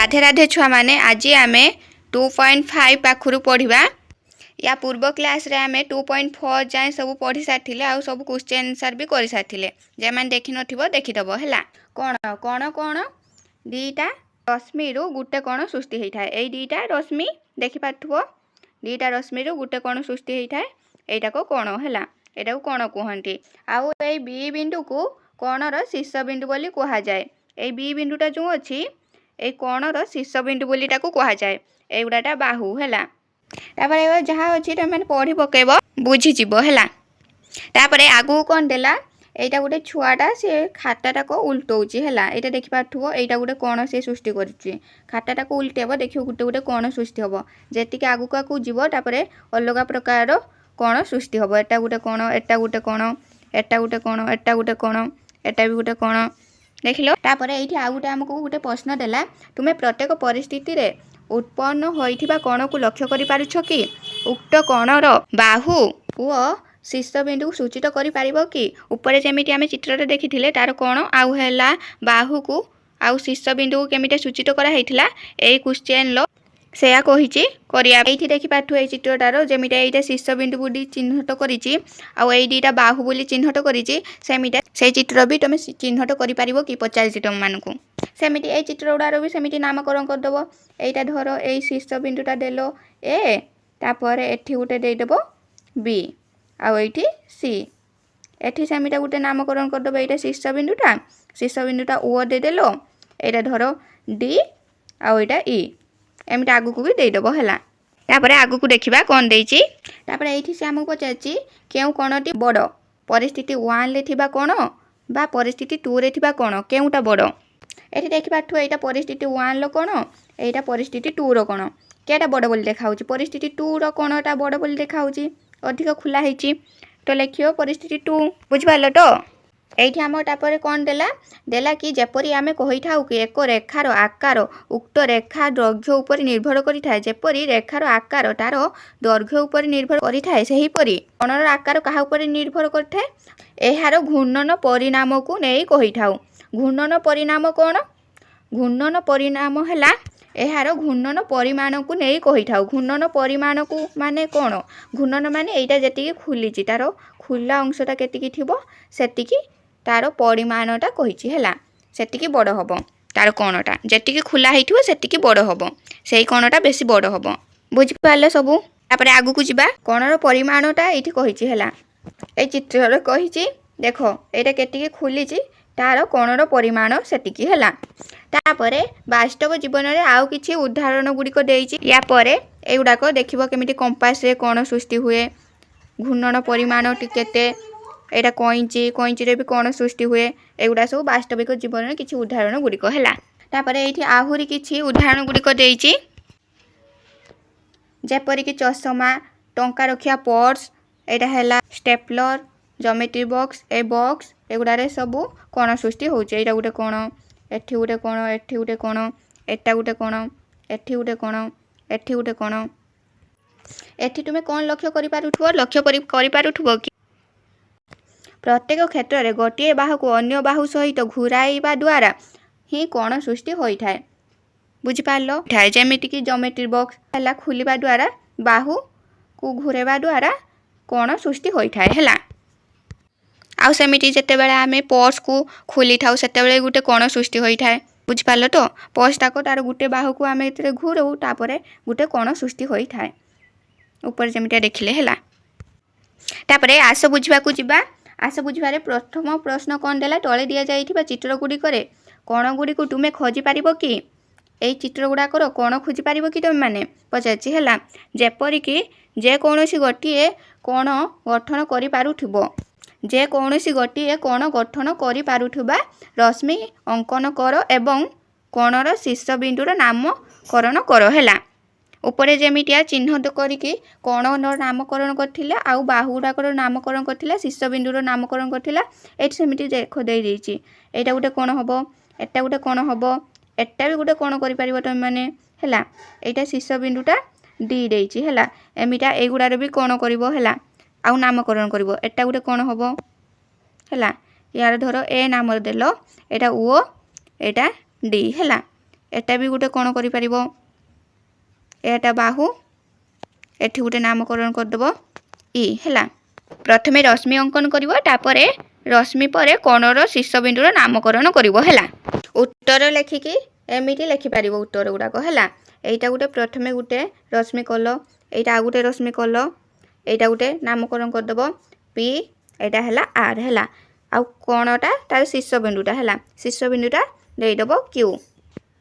राधे राधे छुआ माने आज आम 2.5 पाखु पढ़ा। या पूर्व क्लास रे आम 2.4 जाए सब पढ़ी सारी आउ सब क्वेश्चन आंसर भी कर सारी जे मैंने देखी नथिबो देखिदब है। कौन कौन कौन दीटा रश्मि रु गुटे कण सृष्टि होता है। दीटा रश्मि देखिपार दीटा रश्मि रु गुटे कण सृष्टि होता है। यहीटा को कण है, यहाँ को कण कहती। आउ ये बी बिंदु को कणर शीर्ष बिंदु बोली कह जाए। ये बी बिंदुटा जो अच्छी ये कणर शीर्ष बिंदु बोली कह जाए। एगुड़ा बाहु है। तापर जहाँ अच्छी तुम मैंने पढ़ी पकेब बुझीज है। तापर आगू कौन देला यहाँ गोटे छुआटा सी खाताटा को उल्टौची है। यहाँ देखिपार यहाँ गोटे कण से सृष्टि कर खाताटा को उल्टेब देख गोटे गोटे कण सृष्टि हम जी आगू आगू जीव तापर अलग प्रकार कण सृष्टि हम। एटा गोटे कण एटा गोटे कण एटा गोटे कण एटा गोटे कण एटा भी गोटे कण देख लो। तापर ये आउ गोटे आमको गोटे प्रश्न देला तुम्हें प्रत्येक परिस्थिति रे उत्पन्न होइथिबा कण को लक्ष्य करि पारुछ कि उक्त कणर बाहु व शीर्ष बिंदु को सूचित करि पारिबो कि। ऊपर जेमिति आमे चित्ररे देखिथिले तार कण आउ हैला बाहु को आउ शीर्ष बिंदु को केमिटे सूचित करा हैथिला एई क्वेश्चन लो सेया कहिछि करिया। एइथि देखि पाठु एई चित्रटार जेमिटा एइटा शीर्ष बिंदु बुडी चिन्हट करिछि आउ एइ दीटा बाहु बोली चिन्हट करिछि सेमिटा सेई चित्र भी तमे चिन्हट करि पारिबो कि पचारिछि तम मानकु। सेमिति एइ चित्र उडार भी सेमिति नामकरण कर दबो। एइटा धरो एइ शीर्ष बिंदुटा देलो ए तापर एठी गुटे देइ देबो बी आउ एइठी सी। एठी सेमिटा गुटे नामकरण कर दबो। एइटा शीर्ष बिंदुटा ओ दे देलो। एइटा धरो डी आउ एइटा ई एमटा आगु को भी दे देबो है। तापर आगु को देखिबा कोन देइछि। तापर एइठी से हमको पचाछि केउ कोणटी बड़ परिस्थिति 1 ले थिबा कोण बा परिस्थिति 2 रे थिबा कोण केउटा बड़। एठी देखिपाठु एइटा परिस्थिति 1 लो कोण एइटा परिस्थिति 2 रो कोण केटा बड़ बोली देखाउछि। परिस्थिति 2 रो कोणटा बड़ बोली देखाउछि अधिक खुला ହେଇछि तो लेखियो परिस्थिति 2 बुझिपालो तो। एइठी हम तापर कोन देला कि जेपरि आमे कहिथाउ कि एक रेखार आकार उक्त रेखा दैर्घ्य उपर निर्भर करिथाय। जेपरि रेखार आकार तार दैर्घ्य उपर निर्भर करिथाय सेही परि कणर आकार कहा उपर निर्भर करिथाय एहार घूर्णन परिणाम को नै कहिथाउ। घूर्णन परिणाम कोन घूर्णन परिणाम हैला एहार घूर्णन परिमाण को नै कहिथाउ। घूर्णन परिमाण को माने कोन घूर्णन माने एइटा जेतिकी खुलिछि तार खुला अंशटा केतिकी थिबो सेतिकी तार परिमाणटा कहिछि हैला सेतिकी बड़ हबो। तार कोणटा जेतिकी खुला हेइथिबो सेतिकी बड़ हबो सेही कोणटा बेसी बड़ हबो बुझि पाले सबु। तापर आगु को जिबा कोणर परिमाणटा एइठी कहिछि हैला ए चित्ररे कहिछि देखो एटा केतिकी खुलिछि तार कोणर परिमाण सेतिकी हैला। तापरे वास्तव जीवन रे आउ किछि उदाहरण गुडी को देइछि। या परे एगुडाको देखिबो केमिति कंपास रे कोण सृष्टि हुए घूर्णन परिमाण केते एटा कइंची रे भी कोण सृष्टि हुए एगुडा सब वास्तविक जीवन रे किछि उदाहरण गुडी को हैला। तापरे एठी आहुरी किछि उदाहरण गुडी को देइछि जेपरि कि चश्मा टंका रखिया पर्स एटा हैला stapler geometry box a box एगुडा रे सब कोण सृष्टि होउछि। एटा गुटे कोण एठी गुटे कोण एठी गुटे कोण एटा गुटे कोण एठी गुटे कोण एठी गुटे कोण। एठी तुमे कोन लक्ष्य करि पारुथबो लक्ष्य करि पारुथबो कि प्रत्येक क्षेत्र में गोटे बाहु को अन्य बाहु सहित घुराइबा द्वारा ही कोण सृष्टि होइथाय बुझिपारलो। जेमितिक ज्योमेट्री बॉक्स हैला खुलिबा द्वारा बाहु को घुरेबा द्वारा कोण सृष्टि होइथाय हैला। आउ सेमिति जेतेबेले आमे पर्स को खोली थाउ सेतेबेले गुटे कोण सृष्टि होइथाय बुझिपारलो तो। पर्सटा को तार गुटे बाहु को आमे एतरे घुरउ तापरे गुटे कोण सृष्टि होइथाय ऊपर जेमिटा देखिले हैला। तापरे आस बुझिबा को जिबा आस बुझिबारे प्रथम प्रश्न कोन देला तळे दिया जाइथिबा चित्र गुडी करे कोण गुडी को तुमे खोजी पारिबो कि एई चित्र गुडा करो कोण खोजी पारिबो कि तुम माने पचाछि हैला। जेपरि कि जे कोनोसी गोटिए कोण गठन करि पारुथिबो जे कोनोसी गोटिए कोण गठन करि पारुथिबा रश्मि अंकन करो एवं कोणर शीर्ष बिंदुर नामकरण करो हैला। ऊपर जेमिटिया चिन्ह करिकी कोणर नामकरण करथिला आउ बाहुडाकर नामकरण करथिला शीर्ष बिंदुर नामकरण करथिला एठी सेमिति देखो देइ देइछि। एटा गुटे कोण हबो एटा गुटे कोण हबो एटा भी गुटे कोण करि पारिबो तमे माने हैला। एटा शीर्ष बिंदुटा डी देइछि हैला एमिटा एगुडार भी कोण करिवो हैला आउ नामकरण करिवो एटा गुटे कोण हबो हैला। यार धरो ए नाम देलो एटा ओ एटा डी हैला एटा भी गोटे कौन कर एटा बाहु एठी गोटे नामकरण करदेव ई है। प्रथम रश्मि अंकन कर रश्मि पर कोणर शीर्ष बिंदुर नामकरण है। उत्तर लेखिकी एमती लिखिपार उत्तर गुड़ाक है। यहाँ गोटे प्रथम गोटे रश्मि कल यहाँ आ गोटे रश्मि कल यहाँ गोटे नामकरण करदेव पी यहाँ है आर है। आउ कोणटा तार शीर्ष बिंदुटा है शीर्ष बिंदुटा देदेव क्यू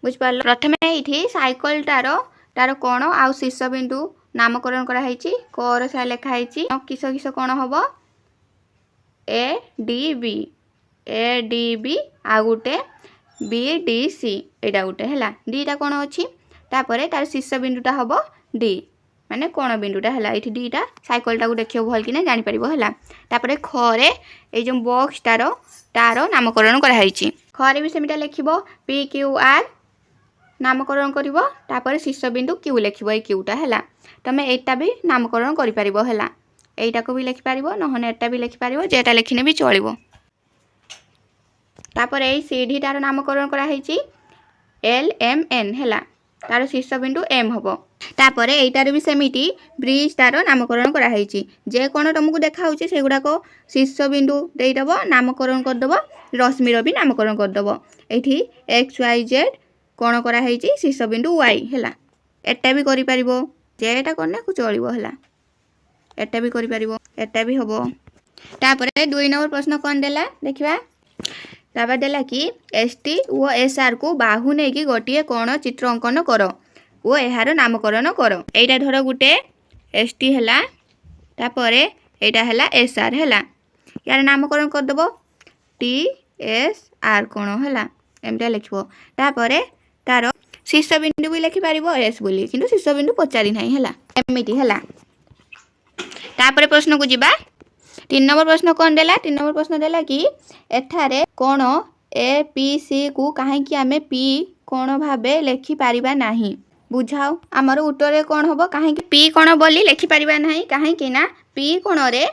बुझिपार। प्रथम ये साइकल तार कोण आउ शीर्ष बिंदु नामकरण कराई कर सा लिखाई किस किस कौन हम ए डी बी आ गोटे बी डी सी यहाँ गोटे है डीटा कौन अच्छी तापर तार शीर्ष बिंदुटा हम डी माने कोण बिंदुटा है ये डीटा साइकलटा को देखिए भल कि जापर है। तापर खरे ये जो बॉक्स तार नामकरण कराई खरे भी सेमिटा लिख पी क्यू आर नामकरण कर शीर्ष बिंदु क्यू लिख क्यूटा है। तुम एटा भी नामकरण कर यटा को भी लिखिपार नहने एटा भी लिखिपार जेटा लिखने भी चलो। तापर ये सीढ़ी तार नामकरण कराई एल एम एन है तार शीर्ष बिंदु एम हम। तापर यटार भी सेमिटी ब्रिज तार नामकरण कराई जे कौन तुमको देखा से गुड़ाक शीर्ष बिंदु देदेव नामकरण करदेव रश्मिर भी नामकरण करदेव ये एक्स वाई जेड कौन कराई शीर्ष बिंदु वाई है। एटा भी कर जेटा करने को चलो है एटा भी कर एटा भी हम। तापर 2 नंबर प्रश्न कौन देला देखा तापर देला कि एस टी और एस आर को बाहु नहीं कि गोटे कौन चित्र अंकन कर वो यार नामकरण कर। यहाँ धर गोटे एस टी है तापर यहाँ है एस आर है यार नामकरण करदेव टी एस आर कौन है एमटा लिख तापर तार शीर्ष बिंदु भी लिखिपार एस बोली किंतु शीर्ष बिंदु पचारि ना है एमती है। तापर प्रश्न को जीवा 3 नंबर प्रश्न कौन देला 3 नंबर प्रश्न देला कि एठारे कोण ए पी सी को कहीं आम पी कोण भावे लिखिपार नहीं बुझाओ आमर उत्तर कौन हम कहीं पी कोण बोली लिखिपार ना कहीं पी कोण रे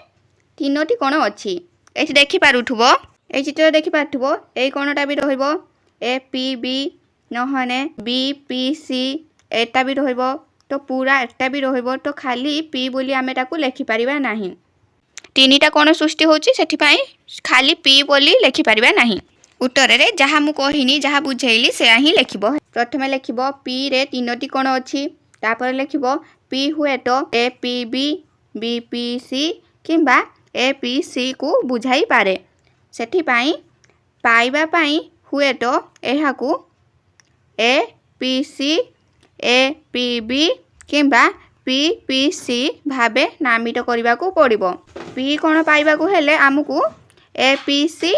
3टी कोण अच्छी ये देखिपारुव ये चित्र देखिपारुव ये कोणटा भी रहिबो ए पी बी नहने बी पी सी एटा भी रहिबो तो पूरा एटा भी रहिबो तो खाली पी बोली आमे ताकू लिखिपार नहीं 3टा कोण सृष्टि होची सेठिपाई खाली पी बोली लिखिपार नहीं। उत्तर रे जहाँ मु कहिनी जहाँ बुझेइली से ही लिखिबो। प्रथम लिखिबो पी रे 3टी कोण अच्छी तापर लिखिबो पी हुए तो A P B P C किंबा ए पी सी को बुझाई पारे सेठिपाई पाइबा पाई हुए तो एहा को A P C A P B किंबा पी पी सी भावे नामित करने को पड़ो। पी कौन पाइबा हेले आमको A P C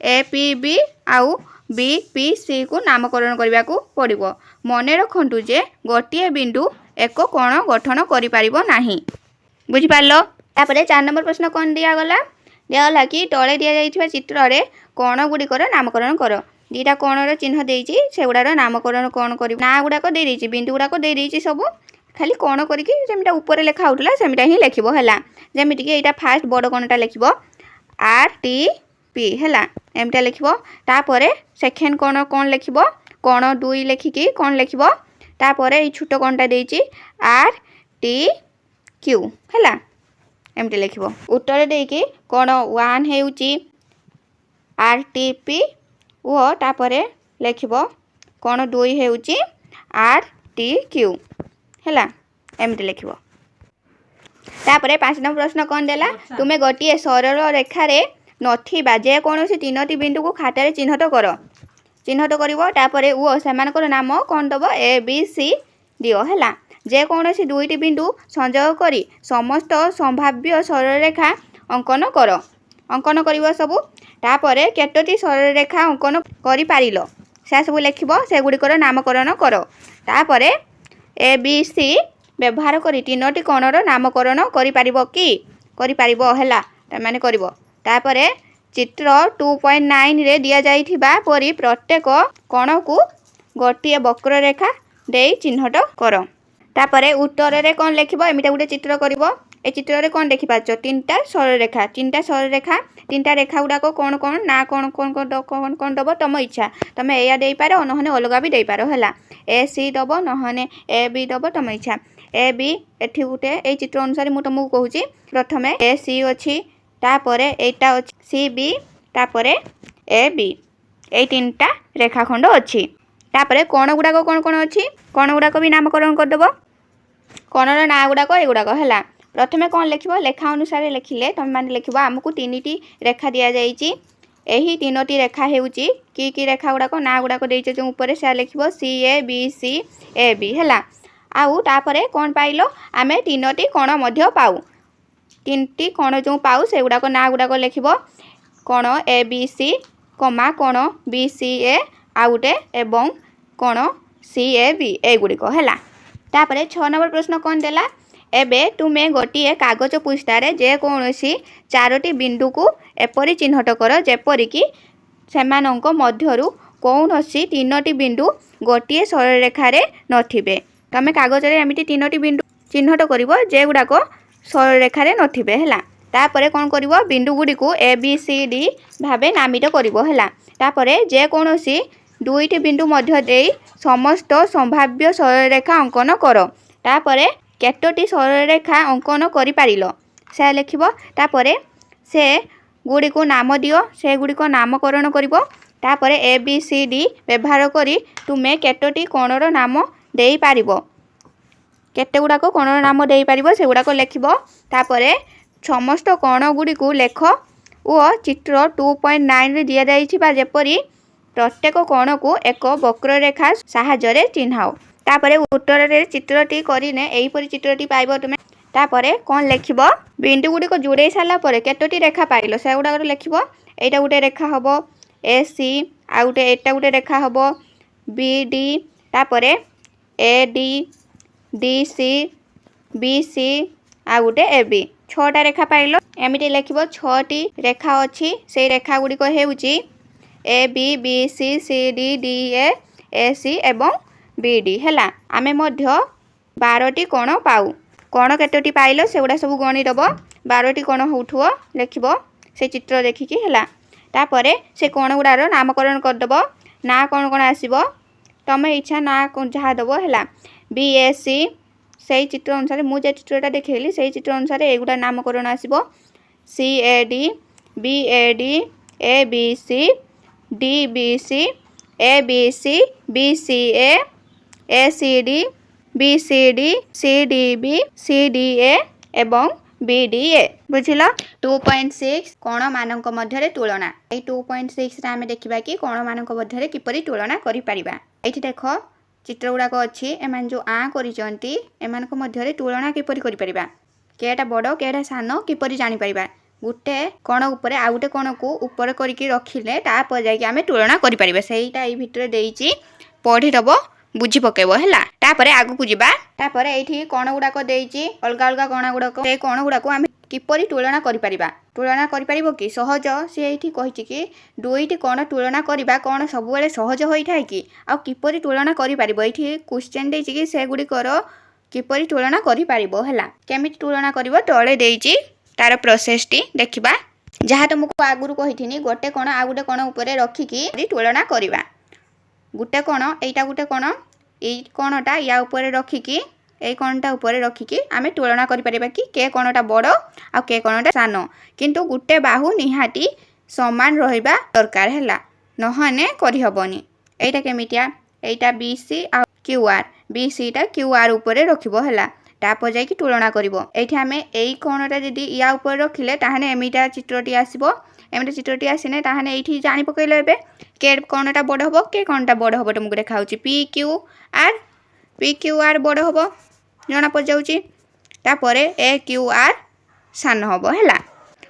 A P B आउ बी पी सी को नामकरण करने को पड़ो। मन रखु जे गोटे बिंदु एक कोण गठन कर बुझिपार। तापर 4 नंबर प्रश्न कौन दिगला कि तले दि जाइथिबा चित्र रे कोण गुड़िकर नामकरण कर 2टा कोणर चिन्ह देइछि से गुडार नामकरण कौन कर ना गुड़ाक दे देइछि बिंदु गुड़ाक दे देइछि सब खाली कौन करके जमीटा ऊपर लिखा होता सेमिटा ही लिखब है जमीक यहाँ फास्ट बड़ कोणटा लिखब आर टी पी है एमटा लिखब तापर सेकेंड कोण कौन लिखब कोण 2 लिखिकी कौन लिखब तापर ये छोट कोणटा देइछि आर टी क्यू है एमटी लिखब। उत्तर देकी कोण 1 हेउछि आर टी पी ओ तापर लिखब कोण 2 हेउछि आर टी क्यू है एमती लिखब। तापर 5 नंबर प्रश्न कौन देला तुम्हें गोटे सरल रेखार नथिबा जे कौन 3टी बिंदु को खातार चिन्हट कर वो सेमानकर नाम कौन दब ए बी सी दियो है जे कौन 2टी बिंदु संयोग करी समस्त संभाव्य सरल रेखा अंकन कर सबू तापर केतोटी सरल रेखा अंकन कर पारिल से सब लिखब से गुड़िकर नामकरण कर तापर ए बी सी व्यवहार करी 3टी कोणर नामकरण कर चित्र 2.9 रे दिया जाइथिबा परी प्रत्येक कोण को गोटे वक्र रेखा दे चिन्हट कर। तापर उत्तर रे कौन लिखब एमिटा गोटे चित्र करिवो ए चित्र रे कौन देखि पाछ 3टा सरल रेखा 3टा रेखा गुड़ाक कौन ना कौन दब तुम इच्छा तुम या दे पार नहने अलग भी दे पार है ए सी दब नहने ए बी दब तुम इच्छा ए बी एठी गुटे ए चित्र अनुसार मु तुमको कहूची प्रथमे ए सी अछि तापरे एटा अछि सी बी तापरे ए बी ए तीनटा रेखाखंड अछि तापरे कोण गुडाक कोन कोन अछि कोण गुडाक भी नामकरण कर देबो कोणर ना गुडाक ए गुडाक हला प्रथमे कोन लिखिबो लेखा अनुसार लिखिले तुम माने लिखिबो हमकु तीनटी रेखा दिया जाईची एही तीनोटी रेखा हेउची की रेखा गुडाक ना गुडाक देइचे जो ऊपर से लिखिबो सी A B C A B हला आउ तापरे कोन पाइलो आमे तीनोटी कोण मध्य पाउ तीनटी कोण जो पाउ से गुडाक ना गुडाक लिखिबो कोण ए बी सी कमा कोण बी सी ए आउटे एवं कोण सी ए बी ए गुडिक हला तापरे 6 नंबर प्रश्न कोन देला एबे तुमे गोटिए कागज पृष्ठारे जे कोनोसी चारोटी बिंदु को एपरि चिन्हट कर जेपरि कि सेमानंक मध्यरु कौनसी तीनोटी बिंदु गोटिए सरल रेखा रे नथिबे तमे कागज रे एमिति तीनोटी बिंदु चिन्हट करिवो जे गुडाक सरल रेखा रे नथिबे हला तापरे कोन करिवो बिंदु गुडी को ए बी सी डी भाबे नामित करिवो हला तापरे जे कोनोसी दुईटी बिंदु मध्य देई समस्त संभाव्य सरल रेखा अंकन करो तापरे केतोटी सरल रेखा अंकन करि पारिलो से लिखिबो तापरे से गुडी को नाम दियो से गुडी को नामकरण करिवो तापरे ए बी सी डी व्यवहार करी तुमे केतोटी कोणर नाम देई पारिबो केते गुडाक कोणर नाम देई पारिबो से गुडाक लिखिबो तापरे समस्त कोण गुडी को लेख ओ चित्र 2.9 रे दिया जाईछि बा जेपरि प्रत्येक कोण को एक वक्र रेखा सहायता रे चिन्हाओ तापरे उत्तर रे चित्रटी करिने एही परि चित्रटी पाइबो तुमे तापरे कोन लिखिबो बिंदु गुडी को जोड़े साला परे केतोटी रेखा पाइलो से गुडा लिखिबो एटा गुटे रेखा हबो ए सी आ गुटे एटा गुटे रेखा हबो बी डी तापरे A D D C B C आ गुटे ए बी 6टा रेखा पाइलो एमिति लिखिबो 6टी रेखा अछि से रेखा गुडी को हेउची A B B C C D D A C एवं बी डी हला आमे मध्य 12टी कोण पाउ कोण केतोटी पाइलो सेगुडा सब गणी दबो 12टी कोण होउथुओ लिखिबो से चित्र देखिकी हला तापरे से कोण गुडार नामकरण कर दबो ना कोन कोन आसीबो तमे इच्छा ना जहा दबो हला बी ए सी से चित्र अनुसार मु जे चित्रटा देखैली से चित्र अनुसार एगुडा नामकरण आसीबो C A D B A B C D B C A B C B C A C D B C D C D B C D A एवं बी डी ए बुझिला 2.6 कोण मानक मध्य रे तुलना ए 2.6 रे आमे देखिबा कि कोण मानक मध्य रे किपरि तुलना करि परिबा एठी देखो चित्र गुडाक अछि एमान जो आ करिसंती एमानक मध्य रे तुलना किपरि करि परिबा केटा बडो केटा सानो किपरि जानि परिबा गुटे कोण ऊपर आ गुटे कोण को ऊपर करिकि रखिले ता पर जाय कि आमे तुलना करि परिबा सेहीटा ए भितर देइची पढि दबो बुझी पकेबो हला तापरे आगु कु जिबा तापरे एठी कोण गुडाक देइची अलगा अलगा कोण गुडाक से कोण गुडाक आमे किपरि तुलना करि परिबो कि सहज से एठी कहिची कि दुईटी कोण तुलना करिबा कोण सब बेले सहज होई थाय कि आ किपरि तुलना करि परिबो एठी क्वेश्चन देइची कि से गुडी करो किपरि तुलना करि परिबो हला केमिति तुलना करिवो तळे देइची तार प्रोसेस टी देखिबा जहा तुमको आगुरु कहिथिनी गोटे कोण आ गुटे कोण ऊपर रखिकी तुलना करिबा गुटे कोण एटा गुटे कोण ए कोणटा या ऊपर रखिकी ए कोणटा ऊपर रखिकी आमे तुलना करि परिबा कि के कोणटा बडो आ के कोणटा सानो किंतु गुटे बाहु निहाती समान रहिबा दरकार हैला नहने करि हबनी एटा केमितिया एटा बीसी आ क्यूआर बीसी टा क्यूआर ऊपर रखिबो हैला तापर जाय कि तुलना करिवो एठी आमे एई कोणटा जदी या ऊपर रखिले ताहाने एमिटा चित्रटी आसीबो एमिटा चित्रटी आसीने ताहाने एठी जानि पकैले एबे के कोणटा बड हबो के कोणटा बड हबो तुमको देखाउची पी क्यू आर बड हबो जणा प जाउची तापरे ए क्यू आर सान हबो हैला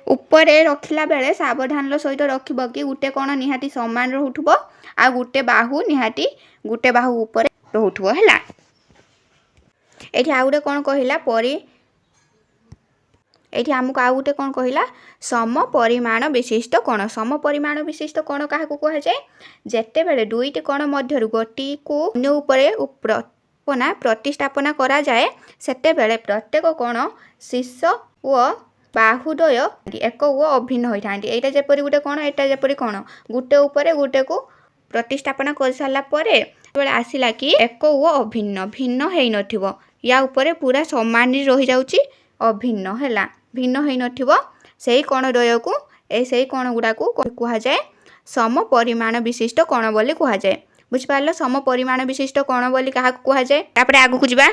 ऊपर रखिला बेले सावधान सहित रखिबो कि गुटे कोण निहाती समान रहउथबो आ गुटे बाहु निहाती गुटे बाहु ऊपर रहउथबो हैला एठी आ गुटे कोन कहिला परि एठी हमको आ गुटे कोन कहिला सम परिमाण विशिष्ट कोण सम परिमाण विशिष्ट कोण काहा को कह जाय जेते बेले दुईटी कोण मध्यरु गोटी को अन्य ऊपर उपना प्रतिस्थापना करा जाए सेते बेले प्रत्येक कोण शीर्ष ओ बाहुद्वय एक ओ अभिन्न होई थांती एटा जेपरि गुटे कोण एटा जेपरि कोण गुटे ऊपर गुटे को प्रतिस्थापना कर साला परे बेले आसिला कि एक ओ अभिन्न भिन्न हेई नथिबो या ऊपर पूरा समान रही जाउची अभिन्न हैला भिन्न हेई नथिबो सेही कोण द्वय को सेही कोण गुडा को कुहा जाए सम परिमाण विशिष्ट कोण बोली कुहा जाए बुझ पारलो सम परिमाण विशिष्ट कोण बोली काहा कुहा जाए तापरे आगु को जिबा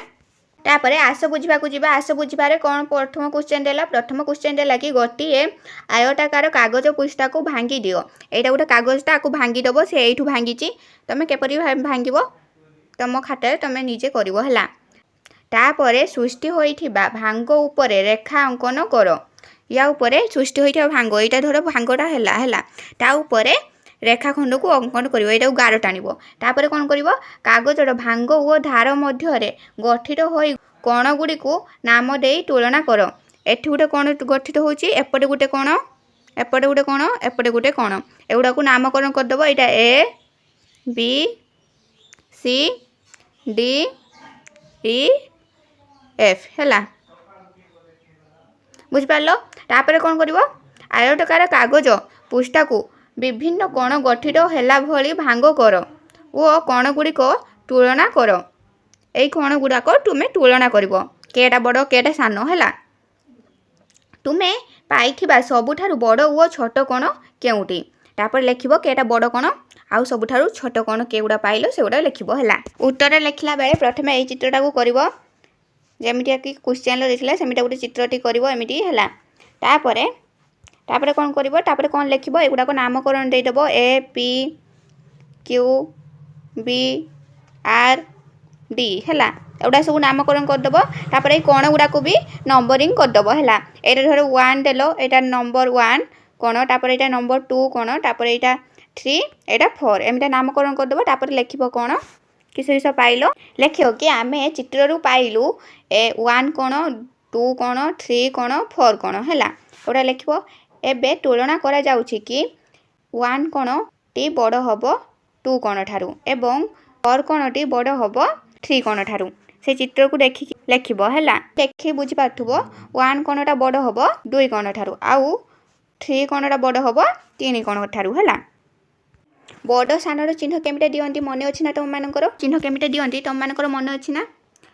तापरे आस बुझा को जिबा आस बुझबारे कोन प्रथम क्वेश्चन देला प्रथम क्वेश्चन देला कि गोटिए आयताकार कागज पृष्ठा को भांगी दियो एटा गोटे कागजटा को भांगी दबो से एठू भांगीची तमे केपरि भांगिबो तम खातारे तमे निजे करिवो हला तापरे सृष्टि होइथिबा भांग उपरे रेखा अंकन करो या उपरे सृष्टि होइथिबा भांग एटा धरो भांगटा हैला हैला ता उपरे रेखाखंड को अंकन करिवो एटा गार टाणिबो तापरे कोन करिवो कागजर भांग ओ धार मध्यरे गठित होई कोण गुडी को नाम देई तुलना करो एठी गुटे कोण गठित होची एपटे गुटे कोण एपटे गुटे कोण एपटे गुटे कोण एगुडा को नामकरण कर दबो एटा A B C D E F हैला बुझ पारलो तापरे कोन करिवो आयताकार कागज पृष्ठा को विभिन्न कोण गठित हैला भली भांग करो ओ कोण गुडी को तुलना करो एई कोण गुडा को तुमे तुलना करिवो केटा बड़ केटा सानो हैला तुमे पाइथिबा सबुठारु बड़ ओ छोट कोण केउटी तापर लेखिबो केटा बड़ कोण आउ सबुठारु छोट कोण केउडा पाइलो सेउडा लेखिबो हैला उत्तर लेखिला बेले प्रथमे एई चित्रटा को करिवो जेमिति कि क्वेश्चन लो देखिला सेमिटा गुटे चित्रटी करिवो एमिति हैला तापरे तापरे कोन करिवो तापरे कोन लेखिबो एगुडा को नामकरण देई दबो A P Q B R D हैला एगुडा सब नामकरण कर दबो तापरे कोण गुडा को भी नंबरिंग कर दबो हैला एटा धरो 1 देलो एटा नंबर 1 कोण तापरे एटा नंबर 2 कोण तापरे एटा 3 एटा 4 एमिटा नामकरण कर दबो तापरे लेखिबो कोण किस किस पाइलो लेखियो कि आमे चित्र रु पाइलु ए 1 कोण 2 कोण 3 कोण 4 कोण हैला ओडा लेखिबो एबे तुलना करा जाउछि कि 1 कोण टी बड़ हबो 2 कोण ठारू एवं 4 कोण टी बड़ हबो 3 कोण ठारू से चित्र को देखि लेखिबो हैला देखि बुझि पाथुबो 1 कोणटा बड़ हबो 2 कोण ठारू आउ 3 कोणटा बड़ हबो 3 कोण ठारू हैला बड़ सानर चिन्ह केमिटा दियंती मने अछि ना तुम मानकर चिन्ह केमिटा दियंती तुम मानकर मने अछि ना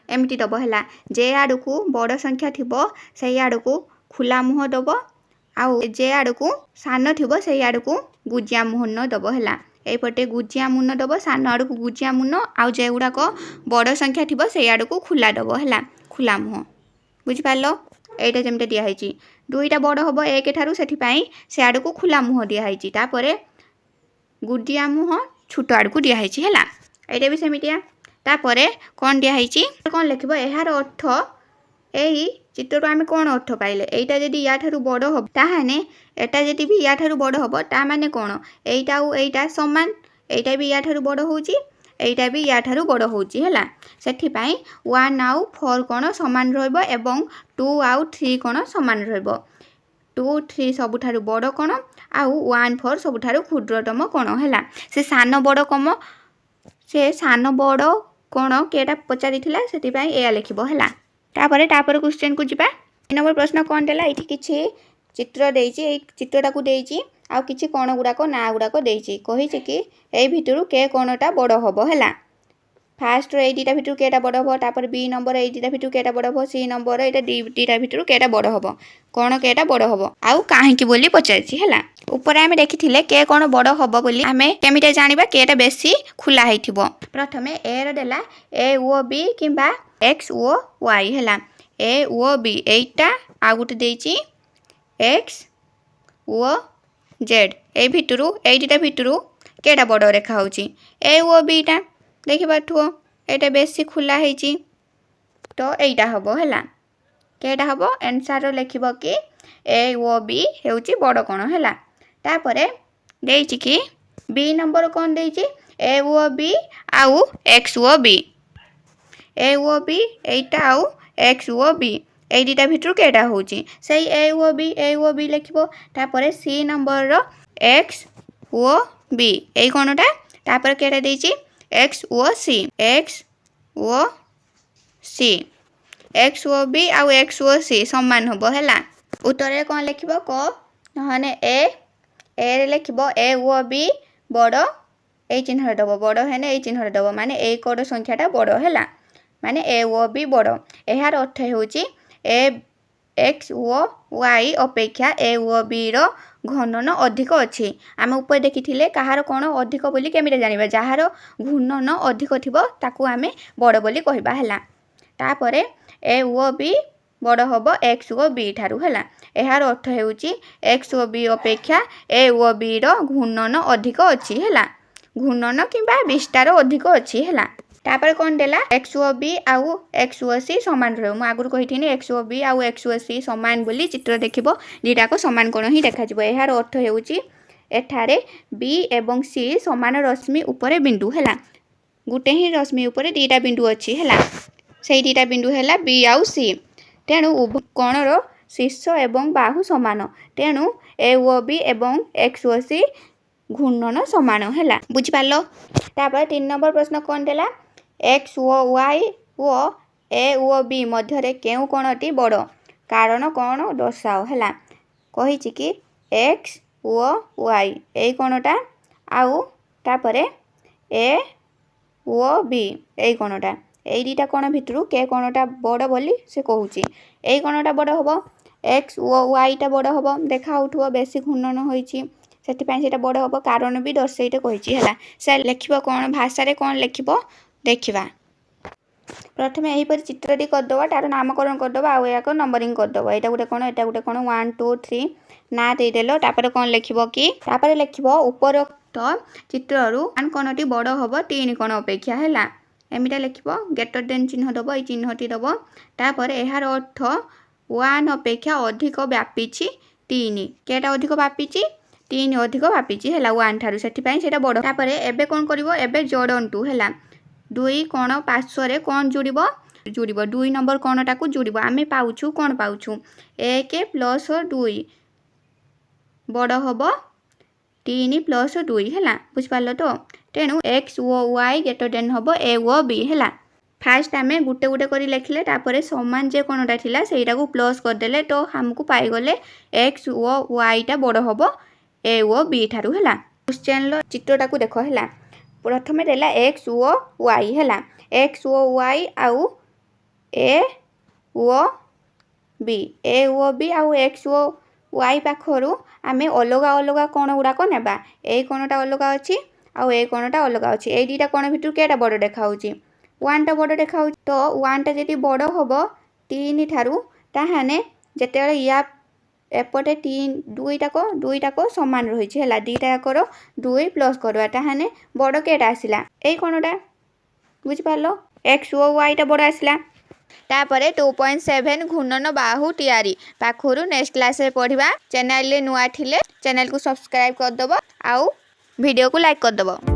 एमिति दबो हैला जे आडू को बड़ संख्या थिबो सेही आडू को खुला मुह दबो आउ जे आडू को सान थिबो सेही आडू को गुजिया मुहन दबो हैला एपटे गुजिया मुन दबो सान आडू को गुजिया मुन आउ जे गुडा को बड़ संख्या थिबो सेही आडू को खुला दबो हैला खुला मुह बुझि पारलो एटा जेमते दिया हैची दुईटा बड़ हबो एक ठारू सेठी पई से आडू को खुला मुह दिया हैची तापरे गुजिया मुह छोट आडू को दिया हैची हैला एटा भी सेमिटिया तापरे कोन दिया हैची कोन लिखबो एहार अर्थ एही चित्र आमे कोन अर्थ पाइले एटा जदी या ठारू बड़ हो ताहाने एटा जदी भी या ठारू बड़ होबो ता माने कोन एटा उ एटा समान एटा भी या ठारू बड़ होउची एटा भी या ठारू बड़ होउची हैला सेठी पई 1 आउ 4 कोन समान रहइबो एवं 2 आउ 3 कोन समान रहइबो 2 3 सब ठारू बड़ कोन आउ 1 4 सब ठारू क्षुद्रतम कोन हैला से सान बड़ कम से सान बड़ कोन केटा पचारि थिला सेठी पई एया लिखिबो हैला तापरे क्वेश्चन को जिबा नंबर प्रश्न कोन देला एठी किछि चित्र देइछि ए चित्रटा को देइछि आ किछि कोण गुडा को ना गुडा को देइछि कहिछि कि ए भितरु के कोणटा बड़ होबो हैला फास्ट ए दीटा भितरु केटा बड़ होबो तापर बी नंबर ए दीटा भितरु केटा बड़ होबो सी नंबर एटा दीटा भितरु केटा बड़ होबो कोण केटा बड़ होबो आ काहे कि बोली पचाइछि हैला ऊपर आमे देखिथिले के कोण बड़ होबो बोली आमे केमिटा जानिबा केटा बेसी खुला हेथिबो प्रथमे ए र देला ए ओ बी किबा एक्स ओ वाई हैला A O B Etah uh Gute देइछि x O Z A भितरु ए दीटा भितरु केटा बड़ रेखा होची ए ओ बी टा देखि पाथुओ एटा बेसी खुला हेची तो एटा हबो हैला केटा हबो आंसर लेखिबो कि ए ओ बी हेउची बड़ कोण हैला तापरे देइछि कि बी नंबर कोन देइछि ए ओ बी आउ एक्स ओ बी ए ओ बी एटा आउ एक्स ओ बी ए दीटा भितरु केटा होची सेही ए ओ बी लेखिबो तापरे सी नंबर रो एक्स ओ बी ए कोनटा तापरे केटा देइछि एक्स ओ सी एक्स ओ बी आउ एक्स ओ सी समान होबो हैला उत्तर रे कोन लेखिबो क नहने ए रे लेखिबो ए ओ बी बड़ এই ଚିହ୍ନରେ দেବ ବଡ଼ ହେଲେ এই ଚିହ୍ନରେ ଦେବ ମାନେ এই କୋଡ଼ ସଂଖ୍ୟାଟା ବଡ଼ ହେଲା ମାନେ a ଓ b ବଡ଼। ଏହାର ଅର୍ଥ ହେଉଛି x ଓ y ଅପେକ୍ଷା a ଓ b ର ଘୂର୍ଣ୍ଣନ ଅଧିକ ଅଛି। ଆମେ ଉପରେ ଦେଖିଥିଲେ କାହାର କ'ଣ ଅଧିକ ବୋଲି କେମିତି ଜାଣିବା? ଯାହାର ଘୂର୍ଣ୍ଣନ ଅଧିକ ଥିବ ତାକୁ ଆମେ ବଡ଼ ବୋଲି କହିବା ହେଲା। ତାପରେ a ଓ b ବଡ଼ ହେବ x ଓ b ଠାରୁ ହେଲା। ଏହାର ଅର୍ଥ ହେଉଛି x ଓ b ଅପେକ୍ଷା a ଓ b ର ଘୂର୍ଣ୍ଣନ ଅଧିକ ଅଛି ହେଲା। ଘୂର୍ଣ୍ଣନ କିମ୍ବା ବିସ୍ତାର ଅଧିକ ଅଛି ହେଲା। ତାପରେ କ'ଣ ଦେଲା? x ଓ b ଆଉ x ଓ c ସମାନ ରହିବ। ମୁଁ ଆଗରୁ କହିଥିଲି x ଓ b ଆଉ x ଓ c ସମାନ ବୋଲି ଚିତ୍ର ଦେଖିବ ଦୁଇଟାକ ସମାନ କୋଣ ହିଁ ଦେଖାଯିବ। ଏହାର ଅର୍ଥ ହେଉଛି ଏଠାରେ b ଏବଂ c ସମାନ ରଶ୍ମି ଉପରେ ବିନ୍ଦୁ ହେଲା। ଗୋଟେ ହିଁ ରଶ୍ମି ଉପରେ ଦୁଇଟା ବିନ୍ଦୁ ଅଛି ହେଲା। ସେଇ ଦୁଇଟା ବିନ୍ଦୁ ହେଲା b ଆଉ c। ତେଣୁ ଉଭୟ କୋଣର ଶୀର୍ଷ ଏବଂ ବାହୁ ସମାନ। ତେଣୁ a ଓ b ଏବଂ x ଓ c ଘୂର୍ଣ୍ଣନ ସମାନ ହେଲା। ବୁଝିପାରିଲ? ତାପରେ 3 ନମ୍ବର ପ୍ରଶ୍ନ କ'ଣ ଦେଲା? x O y O a O b ମଧ୍ୟରେ କେଉଁ କୋଣଟି ବଡ଼? କାରଣ କ'ଣ ଦର୍ଶାଅ ହେଲା। କହିଛି କି x ଓ y ଏଇ କୋଣଟା ଆଉ ତାପରେ a ଓ b ଏଇ କୋଣଟା। ଏଇ ଦୁଇଟା କୋଣ ଭିତରୁ କେ କୋଣଟା ବଡ଼ ବୋଲି ସେ କହୁଛି। ଏଇ କୋଣଟା ବଡ଼ ହେବ। x ଓ yଟା ବଡ଼ ହେବ। ଦେଖା ହେଉଥିବ ବେଶୀ ଘୂର୍ଣ୍ଣନ ହୋଇଛି ସେଥିପାଇଁ ସେଇଟା ବଡ଼ ହେବ। କାରଣ ବି ଦର୍ଶେଇଟେ କହିଛି ହେଲା। ସେ ଲେଖିବ କ'ଣ ଭାଷାରେ କ'ଣ ଲେଖିବ ଦେଖିବା। ପ୍ରଥମେ ଏହିପରି ଚିତ୍ରଟି କରିଦେବ ତାର ନାମକରଣ କରିଦେବ ଆଉ ଏହାକୁ ନମ୍ବରିଂ କରିଦେବ। ଏଇଟା ଗୋଟେ କ'ଣ ଏଇଟା ଗୋଟେ କ'ଣ 1 2 3 ନା ଦେଇଦେଲ। ତାପରେ କ'ଣ ଲେଖିବ କି? ତାପରେ ଲେଖିବ ଉପରୋକ୍ତ ଚିତ୍ରରୁ କୋଣଟି ବଡ଼ ହେବ 3 କୋଣ ଅପେକ୍ଷା ହେଲା। ଏମିତି ଲେଖିବ ଗ୍ରେଟର ଦେନ୍ ଚିହ୍ନ ଦେବ ଏଇ ଚିହ୍ନଟି ଦେବ। ତାପରେ ଏହାର ଅର୍ଥ 1 ଅପେକ୍ଷା ଅଧିକ ବ୍ୟାପିଛି 3। କେଟା ଅଧିକ ବ୍ୟାପିଛି? 3 ଅଧିକ ବ୍ୟାପିଛି ହେଲା 1 ଠାରୁ ସେଥିପାଇଁ ସେଇଟା ବଡ଼। ତାପରେ ଏବେ କ'ଣ କରିବ? ଏବେ ଯୋଡ଼ନ୍ତୁ ହେଲା। 2 କୋଣ ପାର୍ଶ୍ୱରେ କ'ଣ ଯୋଡ଼ିବ? 2 ନମ୍ବର କୋଣଟାକୁ ଯୋଡ଼ିବ। ଆମେ ପାଉଛୁ କ'ଣ ପାଉଛୁ? 1 ପ୍ଲସ୍ 2 ବଡ଼ ହେବ 3 ପ୍ଲସ୍ 2 ହେଲା। ବୁଝିପାରିଲ ତ? ତେଣୁ x ଓ y ଗ୍ରେଟର ଦେନ୍ ହେବ a ଓ b ହେଲା। ଫାଷ୍ଟ ଆମେ ଗୋଟେ ଗୋଟେ କରି ଲେଖିଲେ ତାପରେ ସମାନ ଯେ କୋଣଟା ଥିଲା ସେଇଟାକୁ ପ୍ଲସ୍ କରିଦେଲେ ତ ଆମକୁ ପାଇଗଲେ x ଓ yଟା ବଡ଼ ହେବ a ଓ b ଠାରୁ ହେଲା। କ୍ୱେଶ୍ଚନର ଚିତ୍ରଟାକୁ ଦେଖ ହେଲା। ପ୍ରଥମେ ଦେଲା x ଓ y ହେଲା। x ଓ y ଆଉ a ଓ b ଆଉ x ଓ y ପାଖରୁ ଆମେ ଅଲଗା ଅଲଗା କୋଣ ଗୁଡ଼ାକ ନେବା। ଏଇ କୋଣଟା ଅଲଗା ଅଛି ଆଉ ଏଇ କୋଣଟା ଅଲଗା ଅଛି। ଏଇ ଦୁଇଟା କୋଣ ଭିତରୁ କେଟା ବଡ଼ ଦେଖାହେଉଛି? 1ଟା ବଡ଼ ଦେଖାହେଉଛି। ତ 1ଟା ଯଦି ବଡ଼ ହେବ 3 ଠାରୁ ତାହେଲେ ଯେତେବେଳେ ଏପଟେ ଦୁଇଟାକ ସମାନ ରହିଛି ହେଲା। ଦୁଇଟା ଯାକର 2 ପ୍ଲସ୍ କରିବା ତାହେଲେ ବଡ଼ କେଟା ଆସିଲା? ଏଇ କୋଣଟା। ବୁଝିପାରିଲ? x ଓ yଟା ବଡ଼ ଆସିଲା। ତାପରେ 2.7 ଘୂର୍ଣ୍ଣନ ବାହୁ ତିଆରି ପାଖରୁ ନେକ୍ସଟ କ୍ଲାସରେ ପଢ଼ିବା। ଚ୍ୟାନେଲରେ ନୂଆ ଥିଲେ ଚ୍ୟାନେଲକୁ ସବସ୍କ୍ରାଇବ କରିଦେବ ଆଉ ଭିଡ଼ିଓକୁ ଲାଇକ୍ କରିଦେବ।